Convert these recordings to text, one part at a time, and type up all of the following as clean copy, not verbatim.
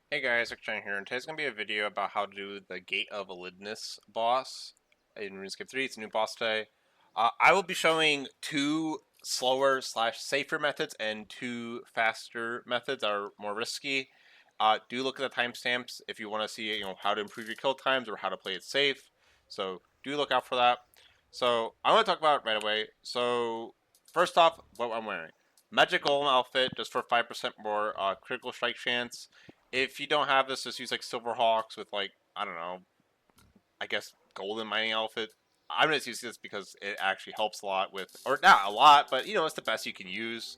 Hey guys, XJ9's here, and today's going to be a video about how to do the Gate of Elidinis boss in RuneScape 3. It's a new boss today. I will be showing two slower slash safer methods and two faster methods that are more risky. Do look at the timestamps if you want to see how to improve your kill times or how to play it safe. So do look out for that. So I want to talk about it right away. So first off, what I'm wearing. Magic Golem outfit just for 5% more critical strike chance. If you don't have this, just use like Silverhawks with like, I don't know, I guess golden mining outfit. I'm gonna use this because it actually helps a lot with, or not a lot, but it's the best you can use.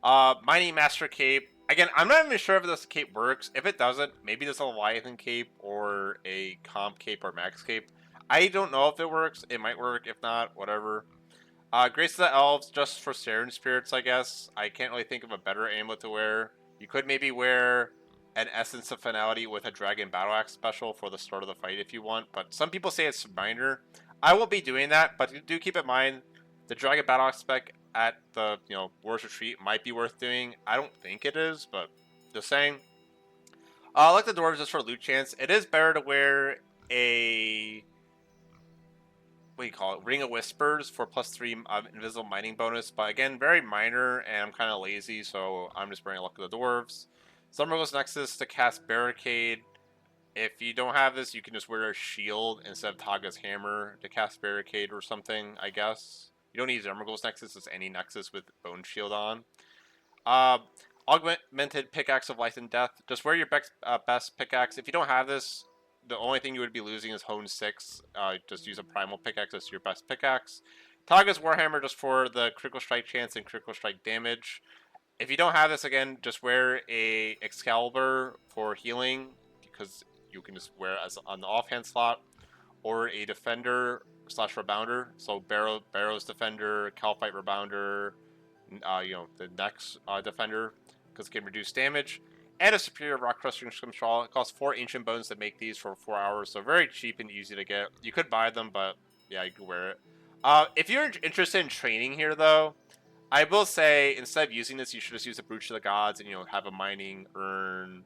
Mining Master Cape. Again, I'm not even sure if this cape works. If it doesn't, maybe there's a Leviathan Cape or a Comp Cape or Max Cape. I don't know if it works. It might work. If not, whatever. Grace of the Elves, just for Siren Spirits, I guess. I can't really think of a better amulet to wear. You could maybe wear an Essence of Finality with a Dragon Battle Axe special for the start of the fight if you want, but some people say it's minor. I won't be doing that, but do keep in mind the Dragon Battle Axe spec at the War's Retreat might be worth doing. I don't think it is, but just saying. I like the dwarves just for loot chance. It is better to wear a what do you call it? Ring of Whispers for +3 invisible mining bonus, but again, very minor, and I'm kind of lazy, so I'm just bringing Luck of the Dwarves. Summerghost Nexus to cast Barricade. If you don't have this, you can just wear a shield instead of Taga's Hammer to cast Barricade or something, I guess. You don't need Summerghost Nexus, it's any Nexus with Bone Shield on. Uh, Augmented Pickaxe of Life and Death. Just wear your best pickaxe. If you don't have this, the only thing you would be losing is Hone 6. Just use a Primal Pickaxe as your best pickaxe. Taga's Warhammer just for the critical strike chance and critical strike damage. If you don't have this, again, just wear a Excalibur for healing, because you can just wear it as on the offhand slot, or a Defender slash Rebounder. So Barrow's Defender, Calfight Rebounder, the next Defender, because it can reduce damage. And a superior rock crushing control. It costs 4 ancient bones to make these for 4 hours, so very cheap and easy to get. You could buy them, but yeah, you could wear it. If you're interested in training here, though, I will say instead of using this, you should just use a Brooch of the Gods and have a mining urn,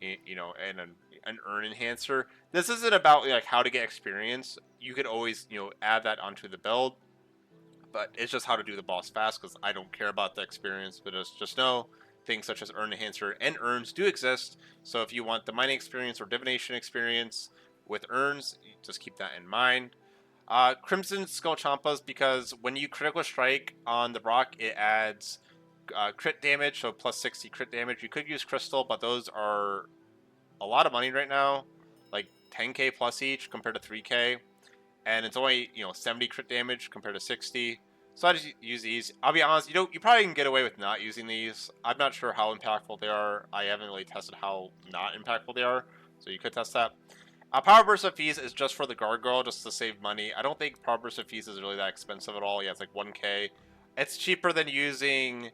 and an urn enhancer. This isn't about like how to get experience. You could always add that onto the build, but it's just how to do the boss fast because I don't care about the experience. But just know things such as Urn Enhancer and urns do exist. So if you want the mining experience or divination experience with urns, just keep that in mind. Crimson Skull Champas, because when you critical strike on the rock, it adds crit damage, so +60 crit damage. You could use Crystal, but those are a lot of money right now, like 10k plus each compared to 3k, and it's only 70 crit damage compared to 60. So I just use these. I'll be honest, you probably can get away with not using these. I'm not sure how impactful they are. I haven't really tested how not impactful they are, so you could test that. Power Burst of Fees is just for the Gargoyle, just to save money. I don't think Power Burst of Fees is really that expensive at all. Yeah, it's like 1k. It's cheaper than using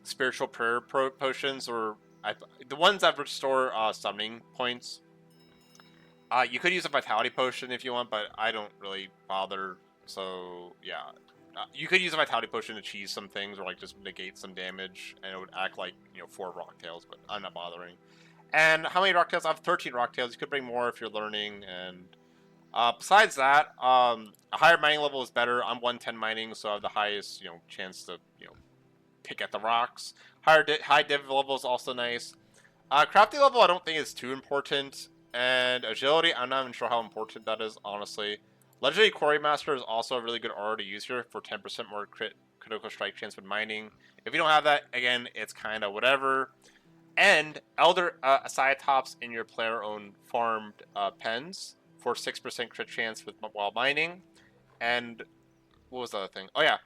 Spiritual Prayer Potions, or the ones that restore summoning points. You could use a Vitality Potion if you want, but I don't really bother. So, yeah. You could use a Vitality Potion to cheese some things, or like just negate some damage, and it would act like, 4 Rock Tails, but I'm not bothering. And how many Rock Tails? I have 13 Rock Tails. You could bring more if you're learning. And besides that, a higher mining level is better. I'm 110 mining, so I have the highest, chance to, pick at the rocks. High div level is also nice. Crafting level I don't think is too important. And agility, I'm not even sure how important that is, honestly. Legendary Quarry Master is also a really good aura to use here for 10% more critical strike chance with mining. If you don't have that, again, it's kind of whatever. And Elder Cytops in your player-owned farmed pens for 6% crit chance while mining. And what was the other thing? Oh yeah,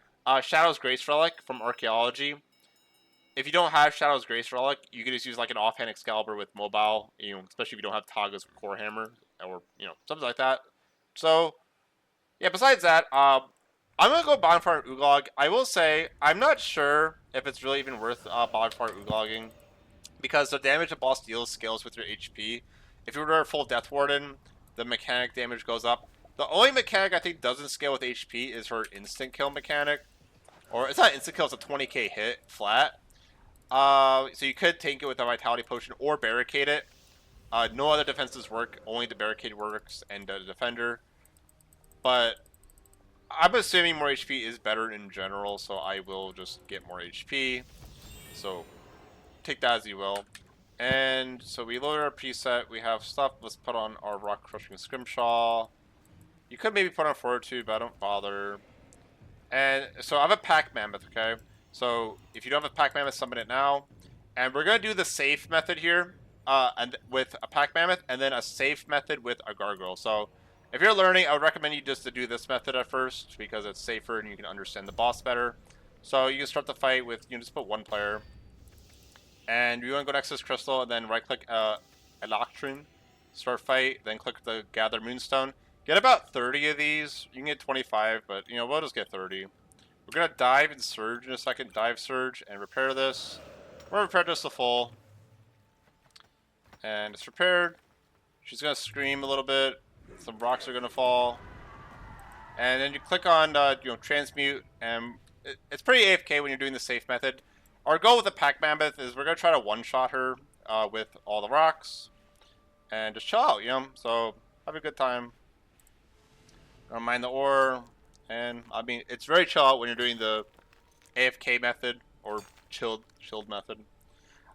Shadow's Grace Relic from Archaeology. If you don't have Shadow's Grace Relic, you can just use like an offhand Excalibur with mobile, especially if you don't have Taga's Core Hammer or something like that. So yeah, besides that, I'm gonna go Bonfire and Oglog. I will say I'm not sure if it's really even worth Bonfire Oglogging, because the damage a boss deals scales with your HP. If you were to full Death Warden, the mechanic damage goes up. The only mechanic I think doesn't scale with HP is her instant kill mechanic. Or it's not instant kill, it's a 20k hit flat. So you could tank it with a Vitality Potion or barricade it. No other defenses work, only the barricade works and the defender. But I'm assuming more HP is better in general, so I will just get more HP. So take that as you will. And so we load our preset. We have stuff. Let's put on our Rock Crushing Scrimshaw. You could maybe put on Fortitude, but I don't bother. And so I have a Pack Mammoth, okay? So if you don't have a Pack Mammoth, summon it now. And we're going to do the safe method here and with a Pack Mammoth, and then a safe method with a Gargoyle. So if you're learning, I would recommend you just to do this method at first because it's safer and you can understand the boss better. So you can start the fight with, you know, just put one player. And you want to go to Nexus Crystal and then right-click Electrum, start fight, then click the Gather Moonstone. Get about 30 of these. You can get 25, but, you know, we'll just get 30. We're going to dive and surge in a second. Dive, surge, and repair this. We're going to repair this to full. And it's repaired. She's going to scream a little bit. Some rocks are going to fall. And then you click on, you know, transmute. And it's pretty AFK when you're doing the safe method. Our goal with the Pack Mammoth is we're going to try to one-shot her with all the rocks. And just chill out, you know? So, have a good time. Don't mind the ore. And, I mean, it's very chill out when you're doing the AFK method or chilled method.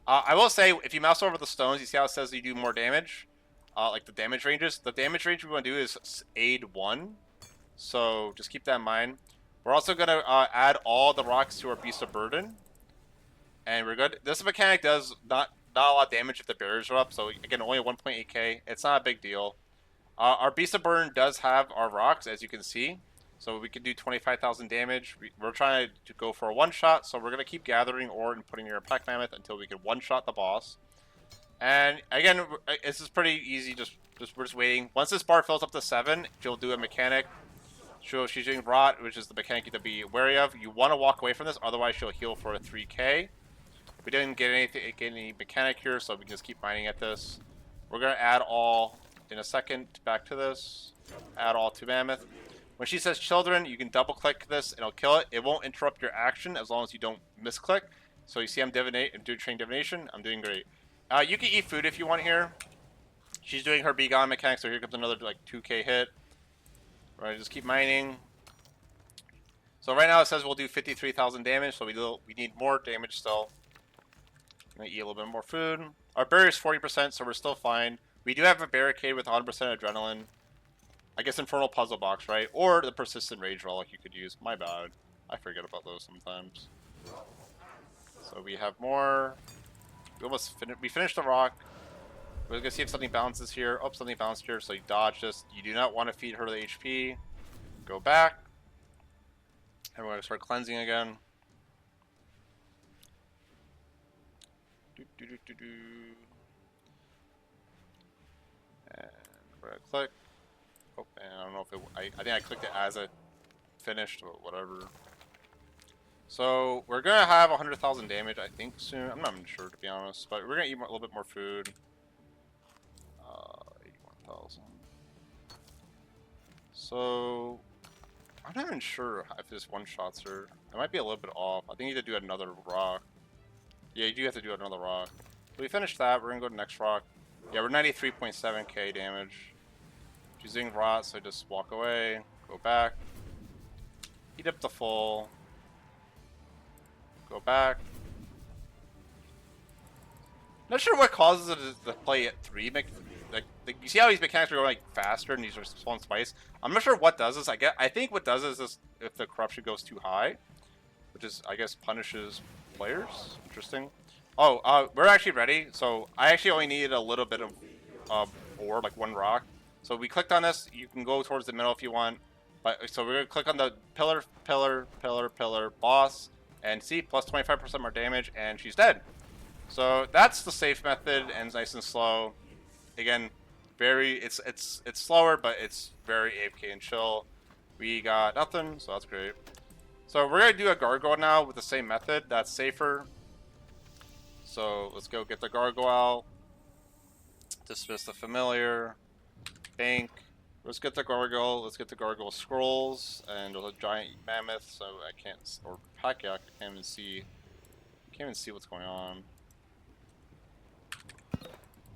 I will say, if you mouse over the stones, you see how it says you do more damage? Like the damage ranges. The damage range we want to do is aid 1. So, just keep that in mind. We're also going to add all the rocks to our Beast of Burden. And we're good. This mechanic does not a lot of damage if the barriers are up. So, again, only 1.8k. It's not a big deal. Our Beast of Burden does have our rocks, as you can see. So we can do 25,000 damage. We're trying to go for a one-shot, so we're going to keep gathering ore and putting in our Pack Mammoth until we can one-shot the boss. And again, this is pretty easy. We're just waiting. Once this bar fills up to 7, she'll do a mechanic. She's doing Rot, which is the mechanic you have to be wary of. You want to walk away from this, otherwise she'll heal for a 3k. We didn't get any mechanic here, so we can just keep mining at this. We're going to add all in a second back to this. Add all to Mammoth. When she says children, you can double click this and it'll kill it. It won't interrupt your action as long as you don't misclick. So you see I'm doing train divination. I'm doing great. You can eat food if you want here. She's doing her Be Gone mechanic, so here comes another like 2k hit. Right, just keep mining. So right now it says we'll do 53,000 damage, so we need more damage still. I'm gonna eat a little bit more food. Our barrier is 40%, so we're still fine. We do have a barricade with 100% adrenaline. I guess Infernal Puzzle Box, right? Or the Persistent Rage Relic you could use. My bad. I forget about those sometimes. So we have more. We finished the rock. We're gonna see if something bounces here. Oh, something bounced here, so you dodge this. You do not want to feed her the HP. Go back. And we're gonna start cleansing again. And we're gonna click. Oh, and I don't know if it. I think I clicked it as it finished, but whatever. So we're gonna have 100,000 damage, I think, soon. I'm not even sure, to be honest, but we're gonna eat a little bit more food. 81,000. So I'm not even sure if this one shots her. It might be a little bit off. I think you need to do another rock. Yeah, you do have to do another rock. So we finished that. We're gonna go to the next rock. Yeah, we're 93.7k damage. She's doing rot, so just walk away, go back, heat up the full, go back. Not sure what causes it to play at 3. Like you see how these mechanics are going like faster and these are spawn twice. I'm not sure what does this. I think what does is if the corruption goes too high, which is I guess punishes players. Interesting. Oh, we're actually ready. So I actually only needed a little bit of ore, like 1 rock. So we clicked on this. You can go towards the middle if you want. But so we're gonna click on the pillar, boss, and see plus 25% more damage, and she's dead. So that's the safe method, and it's nice and slow. Again, it's slower, but it's very AFK and chill. We got nothing, so that's great. So we're gonna do a gargoyle now with the same method. That's safer. So let's go get the gargoyle. Dismiss the familiar. Bank. Let's get the gargoyle. Let's get the gargoyle scrolls and a giant mammoth. So I can't, or Pacyak, I can't even see. can't even see what's going on.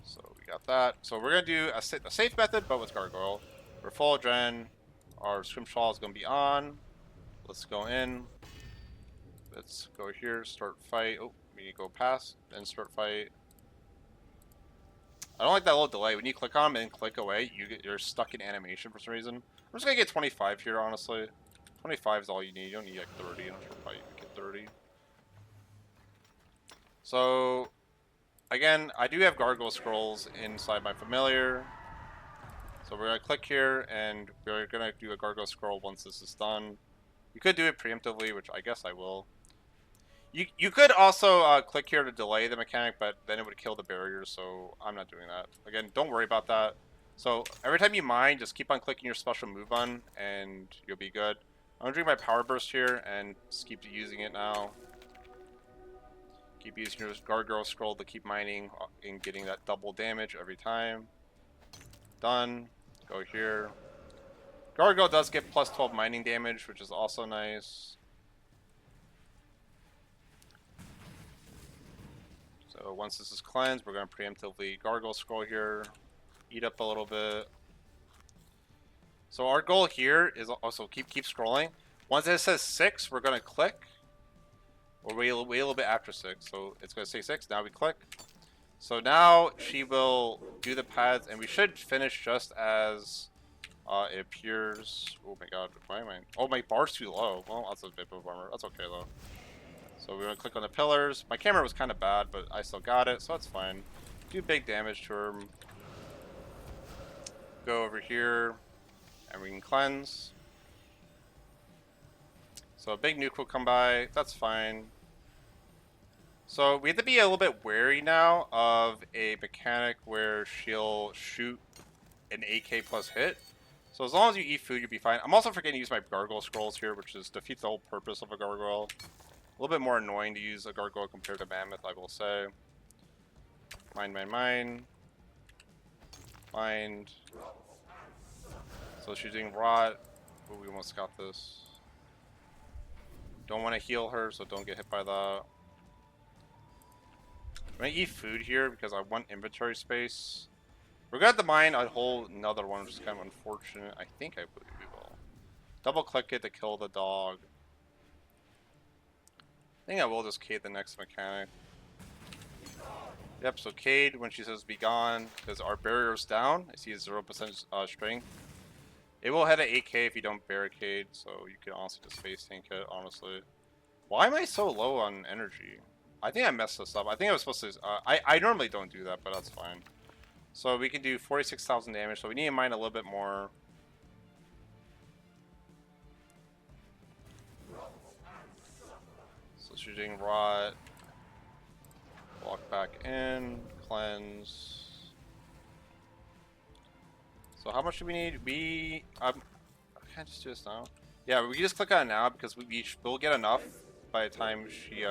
So we got that. So we're gonna do a safe method, but with Gargoyle. We're full adrenaline. Our Scrimshaw is gonna be on. Let's go in. Let's go here. Start fight. Oh, we need to go past and start fight. I don't like that little delay. When you click on them and click away, you're stuck in animation for some reason. I'm just gonna get 25 here, honestly. 25 is all you need. You don't need like 30. I'm sure probably get 30. So, again, I do have Gargoyle scrolls inside my familiar. So we're gonna click here, and we're gonna do a Gargoyle scroll once this is done. You could do it preemptively, which I guess I will. You could also click here to delay the mechanic, but then it would kill the barriers, so I'm not doing that. Again, don't worry about that. So every time you mine, just keep on clicking your special move on, and you'll be good. I'm gonna drink my power burst here, and just keep using it now. Keep using your Gargoyle scroll to keep mining and getting that double damage every time. Done. Go here. Gargoyle does get plus 12 mining damage, which is also nice. So once this is cleansed, we're going to preemptively Gargoyle scroll here, eat up a little bit. So our goal here is also keep scrolling. Once it says 6, we're going to click. Or wait a little bit after 6. So it's going to say 6. Now we click. So now she will do the pads, and we should finish just as it appears. Oh my god, why am I? Oh, my bar's too low. Well, that's a bit of a bummer. That's okay though. So we're gonna click on the pillars. My camera was kind of bad, but I still got it, so that's fine. Do big damage to her. Go over here, and we can cleanse. So a big nuke will come by. That's fine. So we have to be a little bit wary now of a mechanic where she'll shoot an AK plus hit. So as long as you eat food, you'll be fine. I'm also forgetting to use my Gargoyle scrolls here, which is defeats the whole purpose of a Gargoyle. A little bit more annoying to use a Gargoyle compared to Mammoth, I will say. Mind. So she's doing Rot. Oh, we almost got this. Don't want to heal her, so don't get hit by that. I'm going to eat food here because I want inventory space. We're going to have to mine a whole another one, which is kind of unfortunate. I think I believe we will. Double click it to kill the dog. I think I will just Cade the next mechanic. Yep, so Cade, when she says be gone, because our barrier's down, I see a 0% strength. It will head at 8k if you don't barricade, so you can honestly just face tank it, honestly. Why am I so low on energy? I think I messed this up. I think I was supposed to... I normally don't do that, but that's fine. So we can do 46,000 damage, so we need to mine a little bit more. So shooting Rot. Walk back in. Cleanse. So how much do we need? I can't just do this now. Yeah, we can just click on it now because we'll get enough by the time she,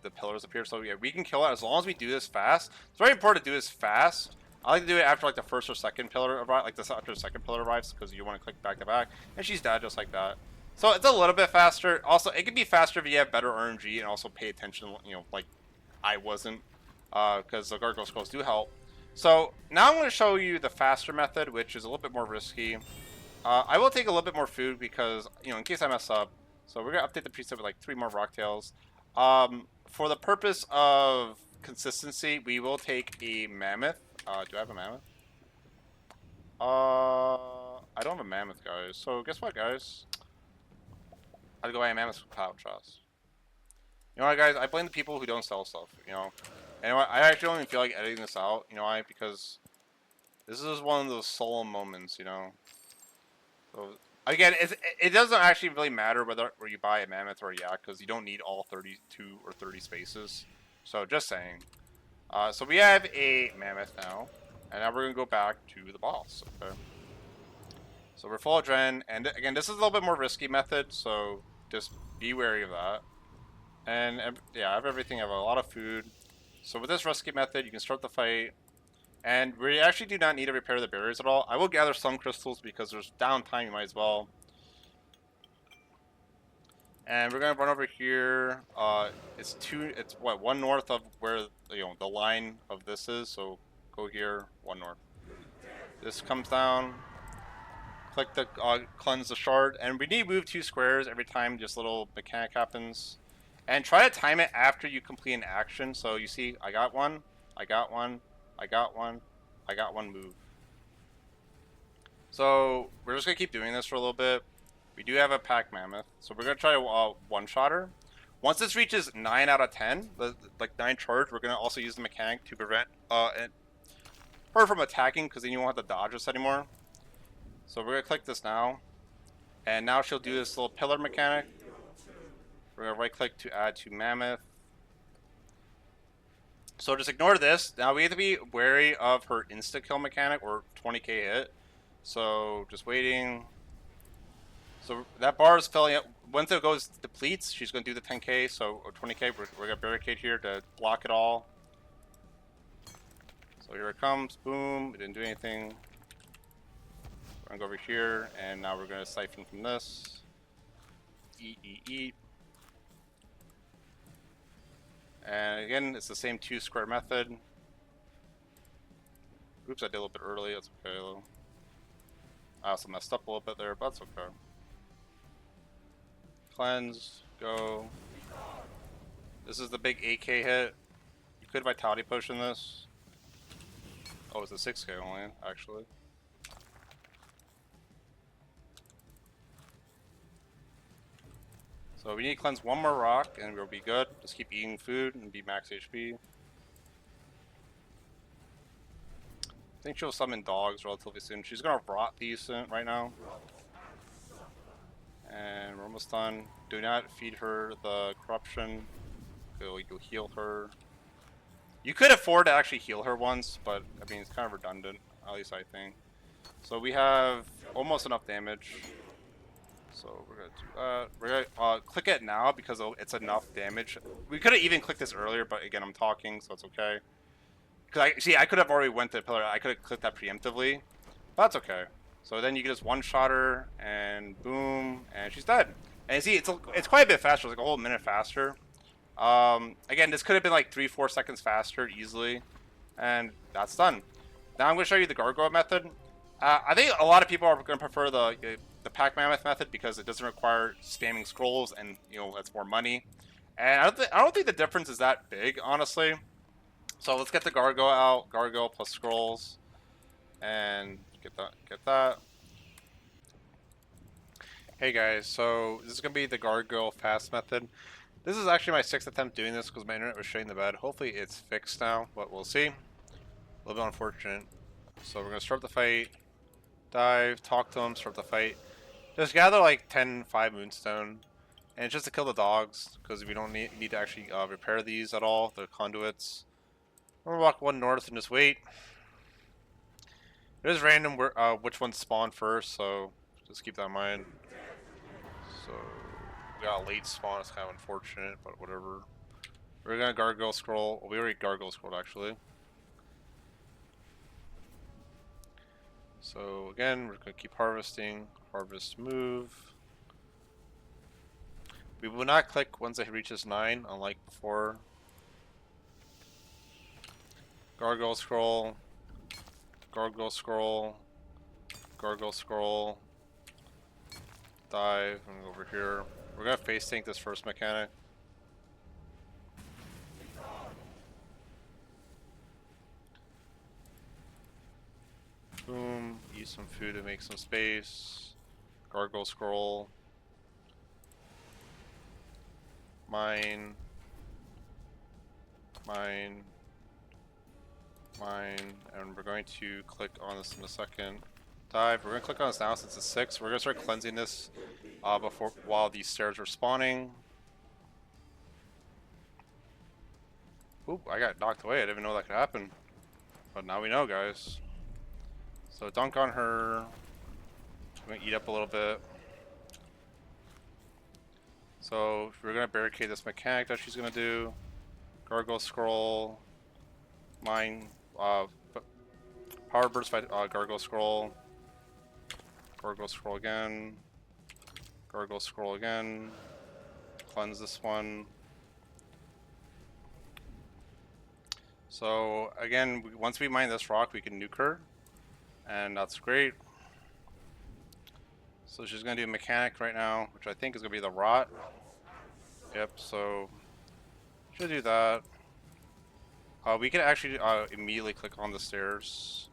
the pillars appear. So yeah, we can kill it as long as we do this fast. It's very important to do this fast. I like to do it after like the first or second pillar arrives, like this after the second pillar arrives, because you want to click back to back, and she's dead just like that. So it's a little bit faster. Also, it can be faster if you have better RNG and also pay attention. Like I wasn't, because the Gargoyle scrolls do help. So now I'm going to show you the faster method, which is a little bit more risky. I will take a little bit more food because, in case I mess up. So we're going to update the preset with like 3 more rocktails. For the purpose of consistency, we will take a mammoth. Do I have a mammoth? I don't have a mammoth, guys. So guess what, guys? I'll go buy a mammoth pouch. You know what, guys? I blame the people who don't sell stuff, And you know what? I actually don't even feel like editing this out, why? Because this is one of those solemn moments, So, again, it doesn't actually really matter where you buy a mammoth or a yak, because you don't need all 32 or 30 spaces. So, just saying. So we have a mammoth now, and now we're going to go back to the boss, okay? So we're full adrenaline, and again, this is a little bit more risky method, so just be wary of that. And yeah, I have everything. I have a lot of food. So with this risky method, you can start the fight. And we actually do not need to repair the barriers at all. I will gather some crystals because there's downtime, you might as well. And we're gonna run over here. It's what, one north of where the line of this is. So go here, one north. This comes down. Click the cleanse the shard, and we need to move 2 squares every time this little mechanic happens. And try to time it after you complete an action. So you see, I got one, I got one, I got one, I got one move. So we're just gonna keep doing this for a little bit. We do have a pack mammoth, so we're gonna try to one-shot her. Once this reaches 9 out of 10, like 9 charge, we're gonna also use the mechanic to prevent her from attacking, because then you won't have to dodge us anymore. So we're gonna click this now, and now she'll do this little pillar mechanic. We're gonna right-click to add to mammoth. So just ignore this. Now we have to be wary of her insta-kill mechanic or 20k hit. So just waiting. So that bar is filling up. Once it goes depletes, she's going to do the 10k, so or 20k. We're going to barricade here to block it all. So here it comes. Boom. It didn't do anything. We're going to go over here, and now we're going to siphon from this. Eat, eat, eat. And again, it's the same 2 square method. Oops, I did a little bit early. That's okay. I also messed up a little bit there, but that's okay. Cleanse, go. This is the big 8k hit. You could vitality potion this. Oh, it's a 6k only, actually. So we need to cleanse one more rock and we'll be good. Just keep eating food and be max HP. I think she'll summon dogs relatively soon. She's gonna rot these right now. And we're almost done. Do not feed her the corruption. You'll heal her. You could afford to actually heal her once, but I mean it's kind of redundant, at least I think. So we have almost enough damage. So we're gonna do that. We're gonna click it now because it's enough damage. We could have even clicked this earlier, but again I'm talking, so it's okay. Cause I could have already went to the pillar. I could have clicked that preemptively, but that's okay. So then you can just one-shot her, and boom, and she's dead. And see, it's quite a bit faster. It's like a whole minute faster. Again, this could have been like 3-4 seconds faster easily, and that's done. Now I'm going to show you the gargoyle method. I think a lot of people are going to prefer the pack mammoth method because it doesn't require spamming scrolls, and that's more money. And I don't think the difference is that big, honestly. So let's get the gargoyle out. Gargoyle plus scrolls, and get that. Hey guys, so this is gonna be the gargoyle fast method. This is actually my 6th attempt doing this because my internet was shutting the bed. Hopefully it's fixed now, but we'll see. A little bit unfortunate. So we're gonna start the fight, dive, talk to him, start the fight. Just gather like 5 moonstone, and it's just to kill the dogs because we don't need to actually repair these at all. They're conduits. I'm gonna walk one north and just wait. It is random which ones spawn first, so just keep that in mind. So we got a late spawn. It's kind of unfortunate, but whatever. We're gonna gargoyle scroll. We already gargoyle scrolled actually. So again, we're gonna keep harvesting. Harvest, move. We will not click once it reaches 9, unlike before. Gargoyle scroll. Gargoyle scroll. Gargoyle scroll. Dive. I'm gonna go over here. We're gonna face tank this first mechanic. Boom. Eat some food to make some space. Gargoyle scroll. Mine. Mine. Mine. And we're going to click on this in a second. Dive. We're gonna click on this now since it's 6. We're gonna start cleansing this while these stairs are spawning. Oop, I got knocked away. I didn't even know that could happen. But now we know, guys. So dunk on her. I'm gonna eat up a little bit. So we're gonna barricade this mechanic that she's gonna do. Gargoyle scroll. Mine. Power burst by gargoyle scroll. Gargoyle scroll again. Gargoyle scroll again. cleanse this one. So again, once we mine this rock, we can nuke her, and that's great. So she's gonna do mechanic right now, which I think is gonna be the rot. Yep. So should do that. We can actually immediately click on the stairs.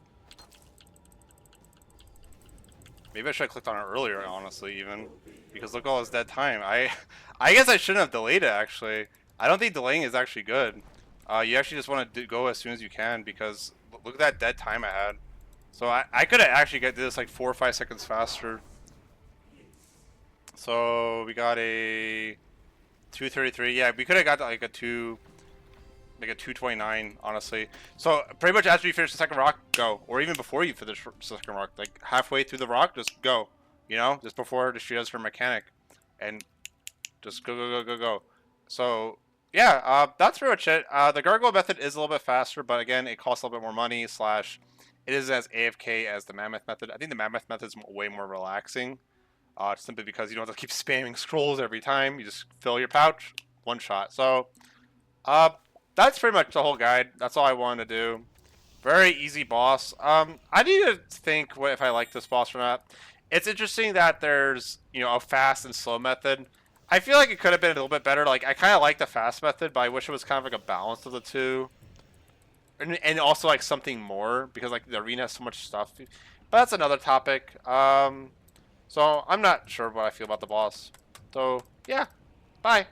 Maybe I should have clicked on it earlier, honestly, even. Because look at all this dead time. I guess I shouldn't have delayed it, actually. I don't think delaying is actually good. You actually just want to go as soon as you can, because look at that dead time I had. So I could have actually did this like 4 or 5 seconds faster. So we got a 233. Yeah, we could have got like a 229, honestly. So pretty much after you finish the second rock, go. Or even before you finish the second rock, like halfway through the rock, just go. You know, just before she does her mechanic, and just go. So yeah, that's pretty much it. The gargoyle method is a little bit faster, but again, it costs a little bit more money. Slash, it is as AFK as the mammoth method. I think the mammoth method is way more relaxing. Simply because you don't have to keep spamming scrolls every time. You just fill your pouch, one shot. So, that's pretty much the whole guide. That's all I wanted to do. Very easy boss. I need to think if I like this boss or not. It's interesting that there's, a fast and slow method. I feel like it could have been a little bit better. Like, I kind of like the fast method, but I wish it was kind of like a balance of the two. And also, like, something more, because, like, the arena has so much stuff. But that's another topic. So, I'm not sure what I feel about the boss. So, yeah. Bye.